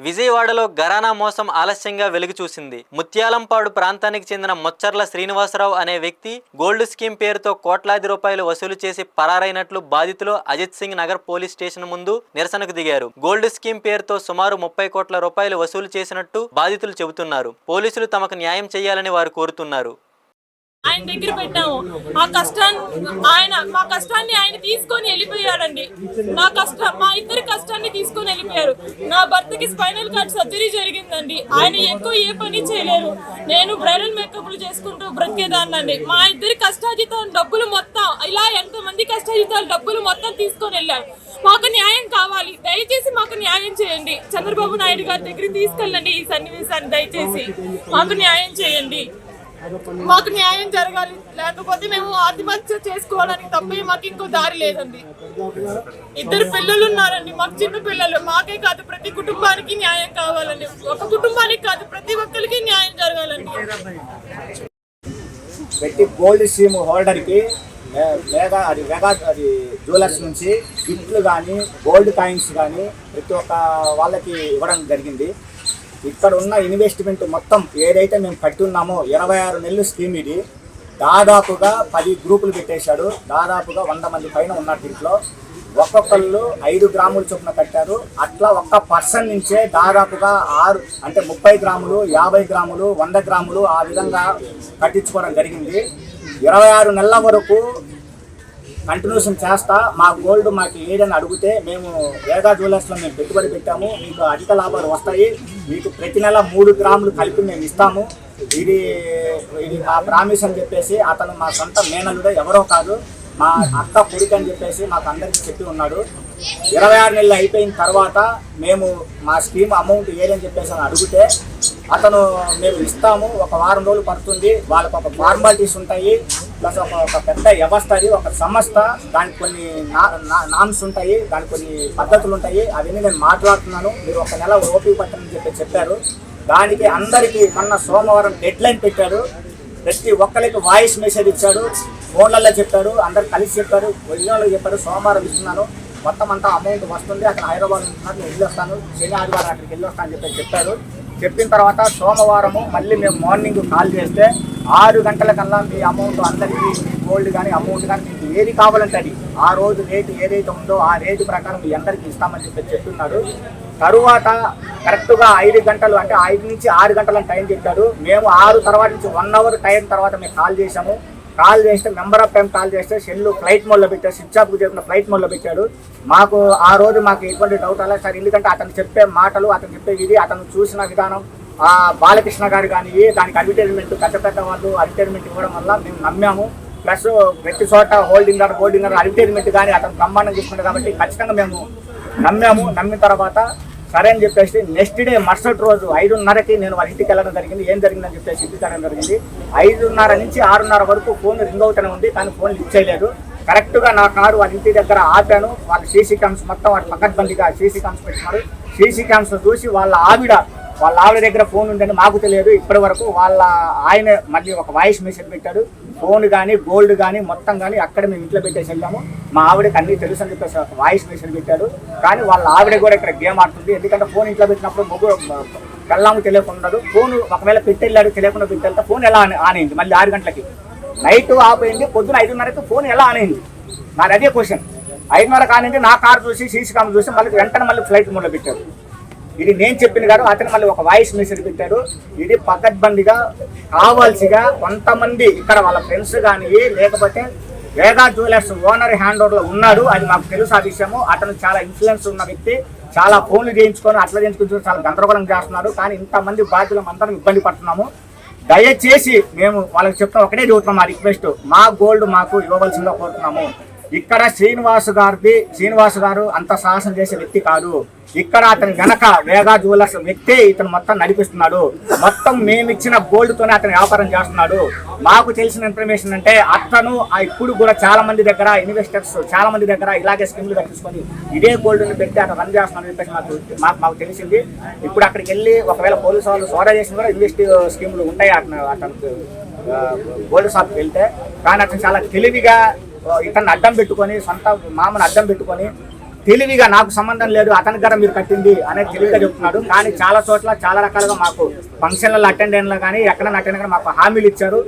విజయవాడలో ఘరానా మోసం ఆలస్యంగా వెలుగు చూసింది. ముత్యాలంపాడు ప్రాంతానికి చెందిన మొచ్చర్ల శ్రీనివాసరావు అనే వ్యక్తి గోల్డ్ స్కీమ్ పేరుతో కోట్లాది రూపాయలు వసూలు చేసి పరారైనట్లు బాధితులు అజిత్ సింగ్ నగర్ పోలీస్ స్టేషన్ ముందు నిరసనకు దిగారు. గోల్డ్ స్కీమ్ పేరుతో సుమారు 30 కోట్ల రూపాయలు వసూలు చేసినట్టు బాధితులు చెబుతున్నారు. పోలీసులు తమకు న్యాయం చేయాలని వారు కోరుతున్నారు. ఆయన దగ్గర పెట్టాము. మా కష్టాన్ని ఆయన తీసుకొని వెళ్ళిపోయాడండి. మా ఇద్దరి కష్టాన్ని తీసుకొని వెళ్ళిపోయారు. నా భర్తకి స్పైనల్ కార్డ్ సర్జరీ జరిగిందండి. ఆయన ఎక్కువ ఏ పని చేయలేరు. నేను బ్రైడల్ మేకప్లు చేసుకుంటూ బ్రతికేదాన్నండి. మా ఇద్దరి కష్టాజితం డబ్బులు మొత్తం ఇలా ఎంతమంది కష్టాజితాలు డబ్బులు మొత్తం తీసుకొని వెళ్ళారు. మాకు న్యాయం కావాలి. దయచేసి మాకు న్యాయం చేయండి. చంద్రబాబు నాయుడు గారి దగ్గరికి తీసుకెళ్ళండి. ఈ సన్నివేశాన్ని దయచేసి మాకు న్యాయం చేయండి. మాకు న్యాయం జరగాలి. లేకపోతే మేము ఆత్మహత్య చేసుకోవడానికి తప్ప మాకు ఇంకో దారి లేదండి. 2 పిల్లలు ఉన్నారండి. మాకు చిన్న పిల్లలు. మాకే కాదు ప్రతి కుటుంబానికి న్యాయం కావాలండి. ఒక కుటుంబానికి కాదు ప్రతి ఒక్కరికి న్యాయం జరగాలండి. పెట్టి గోల్డ్ స్కీమ్ హోల్డర్కి మెగా జ్యువెలర్స్ నుంచి గిఫ్ట్లు కానీ గోల్డ్ కాయిన్స్ కానీ ప్రతి ఒక్క వాళ్ళకి ఇవ్వడం జరిగింది. ఇక్కడ ఉన్న ఇన్వెస్ట్మెంట్ మొత్తం ఏదైతే మేము కట్టి ఉన్నామో 26 నెలలు స్కీమ్ ఇది. దాదాపుగా 10 గ్రూపులు పెట్టేశాడు. దాదాపుగా 100 మంది పైన ఉన్నారు. దీంట్లో ఒక్కొక్కళ్ళు 5 గ్రాముల చొప్పున కట్టారు. అట్లా ఒక్క పర్సన్ నుంచే దాదాపుగా 6 అంటే 30 గ్రాములు, 50 గ్రాములు, 100 గ్రాములు ఆ విధంగా కట్టించుకోవడం జరిగింది. 26 నెలల వరకు కంటిన్యూషన్ చేస్తా మా గోల్డ్ మాకు ఏదైనా అడిగితే మేము వేగా జ్యువెలర్స్లో మేము పెట్టుబడి పెట్టాము, మీకు అధిక లాభాలు వస్తాయి, మీకు ప్రతి నెల 3 గ్రాములు కలిపి మేము ఇస్తాము, ఇది మా ప్రామిస్ అని చెప్పేసి అతను మా సొంత మేనల్లుడే, ఎవరో కాదు, మా అక్క కొడుకు అని చెప్పేసి మాకు అందరికీ చెప్పి ఉన్నాడు. 26 నెలలు అయిపోయిన తర్వాత మేము మా స్కీమ్ అమౌంట్ ఏదని చెప్పేసి అని అడిగితే అతను మేము ఇస్తాము, ఒక వారం రోజులు పడుతుంది, వాళ్ళకు ఒక ఫార్మాలిటీస్ ఉంటాయి, ప్లస్ ఒక పెద్ద వ్యవస్థ, అది ఒక సంస్థ, దానికి కొన్ని నామ్స్ ఉంటాయి, దానికి కొన్ని పద్ధతులు ఉంటాయి, అవన్నీ నేను మాట్లాడుతున్నాను, మీరు ఒక నెల ఓపిక పట్టని చెప్పారు. దానికి అందరికీ మొన్న సోమవారం డెడ్ లైన్ పెట్టాడు. ప్రతి ఒక్కరికి వాయిస్ మెసేజ్ ఇచ్చాడు, ఫోన్లలో చెప్పాడు, అందరు కలిసి చెప్పారు, ఒరిజినల్లో చెప్పారు. సోమవారం ఇస్తున్నాను, మొత్తం అంతా అమౌంట్ వస్తుంది, అక్కడ హైదరాబాద్ ఉంటున్నారు, నేను వెళ్ళొస్తాను, శని ఆదివారం అక్కడికి వెళ్ళొస్తాను అని చెప్పారు. చెప్పిన తర్వాత సోమవారము మళ్ళీ మేము మార్నింగ్ కాల్ చేస్తే 6 గంటల కల్లా మీ అమౌంట్ అందరికీ గోల్డ్ కానీ అమౌంట్ కానీ మీకు ఏది కావాలంటే అది ఆ రోజు రేటు ఏదైతే ఉందో ఆ రేటు ప్రకారం మీ అందరికీ ఇస్తామని చెప్తున్నారు. తరువాత కరెక్ట్గా 5 గంటలు అంటే 5 నుంచి 6 గంటల టైం చెప్పాడు. మేము 6 తర్వాత నుంచి 1 అవర్ టైం తర్వాత మేము కాల్ చేసాము. కాల్ చేస్తే మెంబర్ ఆఫ్ టైం కాల్ చేస్తే సెల్లు ఫ్లైట్ మోడ్లో పెట్టాడు, స్విచ్ ఆఫ్కు చెప్పిన ఫ్లైట్ మోడ్లో పెట్టాడు. మాకు ఆ రోజు మాకు ఎటువంటి డౌట్ అలా సార్, ఎందుకంటే అతను చెప్పే మాటలు, అతను చెప్పే ఇది, అతను చూసిన విధానం, బాలకృష్ణ గారు కానీ దానికి అడ్వర్టైజ్మెంట్ పెద్ద పెద్ద వాళ్ళు అడ్వర్టైజ్మెంట్ ఇవ్వడం వల్ల మేము నమ్మాము. ప్లస్ ప్రతి చోట హోల్డింగ్ అడ్వర్టైజ్మెంట్ కానీ అతను బ్రహ్మాండం చేసుకున్నాడు కాబట్టి ఖచ్చితంగా మేము నమ్మాము. నమ్మిన తర్వాత సరే అని చెప్పేసి నెక్స్ట్ డే మరుసటి రోజు 5:30కి నేను వాళ్ళ ఇంటికి వెళ్ళడం జరిగింది. ఏం జరిగిందని చెప్పేసి ఇంటికి వెళ్ళడం జరిగింది. 5:30 నుంచి 6:30 వరకు ఫోన్ రింగ్ అవుతూనే ఉంది, కానీ ఫోన్ లిఫ్ట్ చేయలేదు. కరెక్ట్గా నా కారు వాళ్ళ ఇంటి దగ్గర ఆపాను. వాళ్ళ సీసీ క్యామ్స్ మొత్తం వాళ్ళు పక్కబందిగా సీసీ క్యామ్స్ పెట్టినారు. సీసీ క్యామ్స్ చూసి వాళ్ళ ఆవిడ దగ్గర ఫోన్ ఉందని మాకు తెలియదు. ఇప్పటి వరకు ఆయన మళ్ళీ ఒక వాయిస్ మెసేజ్ పెట్టాడు. ఫోన్ కానీ గోల్డ్ కానీ మొత్తం కానీ అక్కడ మేము ఇంట్లో పెట్టేసి వెళ్ళాము. మా ఆవిడకి అన్నీ తెలుసు అని చెప్పేసి ఒక వాయిస్ మెసేజ్ పెట్టాడు. కానీ వాళ్ళ ఆవిడ కూడా ఇక్కడ గేమ్ ఆడుతుంది. ఎందుకంటే ఫోన్ ఇంట్లో పెట్టినప్పుడు వెళ్ళాము తెలియకుండా, ఫోన్ ఒకవేళ పెట్టెళ్ళాడు తెలియకుండా పెట్టేళ్తే ఫోన్ ఎలా ఆనైంది. మళ్ళీ 6 గంటలకి నైట్ ఆఫ్ అయింది, పొద్దున 5:30కి ఫోన్ ఎలా ఆనైంది. నాది అదే క్వశ్చన్. 5:30 ఆనింది, నా కార్ చూసి సీసీ క్యామ్ చూసి మళ్ళీ వెంటనే మళ్ళీ ఫ్లైట్ మోడ్లో పెట్టారు. ఇది నేను చెప్పిన గారు అతను మళ్ళీ ఒక వాయిస్ మెసేజ్ పెట్టారు. ఇది పకడ్బందీగా కావాల్సిగా కొంతమంది ఇక్కడ వాళ్ళ ఫ్రెండ్స్ కానీ లేకపోతే వేగా జ్యువెలర్స్ ఓనర్ హ్యాండ్ ఓవర్లో ఉన్నాడు, అది మాకు తెలుసు ఆ విషయము. అతను చాలా ఇన్ఫ్లుయెన్స్ ఉన్న వ్యక్తి, చాలా ఫోన్లు చేయించుకొని అట్లా చేయించుకుని చాలా గందరగోళం చేస్తున్నారు. కానీ ఇంతమంది బాధ్యులు అందరం ఇబ్బంది పడుతున్నాము. దయచేసి మేము వాళ్ళకి చెప్తాం, ఒకటే చెబుతున్నాం, మా రిక్వెస్ట్, మా గోల్డ్ మాకు ఇవ్వవలసిందిగా కోరుతున్నాము. ఇక్కడ శ్రీనివాస్ గారు అంత సాహసం చేసే వ్యక్తి కాదు. ఇక్కడ అతని వెనక వేగా జ్యువెలర్స్ వ్యక్తే ఇతను మొత్తం నడిపిస్తున్నాడు. మొత్తం మేమిచ్చిన గోల్డ్తోనే అతను వ్యాపారం చేస్తున్నాడు. మాకు తెలిసిన ఇన్ఫర్మేషన్ అంటే అతను ఇప్పుడు కూడా చాలా మంది దగ్గర ఇన్వెస్టర్స్ చాలా మంది దగ్గర ఇలాగే స్కీమ్లు కట్టించుకొని ఇదే గోల్డ్ని పెట్టి అతను రన్ చేస్తున్నాడు చెప్పేసి మాకు తెలిసింది. ఇప్పుడు అక్కడికి వెళ్ళి ఒకవేళ పోలీసు వాళ్ళు సోదా చేసిన కూడా ఇన్వెస్ట్ స్కీమ్లు ఉంటాయి అతనికి గోల్డ్ షాప్కి వెళ్తే. కానీ అతను చాలా తెలివిగా ఇతన్ని అడ్డం పెట్టుకొని, సొంత మామను అడ్డం పెట్టుకొని తెలివిగా నాకు సంబంధం లేదు అతని గారు మీరు కట్టింది అనేది తెలివిగా చెప్తున్నాడు. కానీ చాలా చోట్ల చాలా రకాలుగా మాకు ఫంక్షన్లలో అటెండ్ అయినా కానీ ఎక్కడ అటెండ్ కానీ మాకు హామీలు ఇచ్చారు.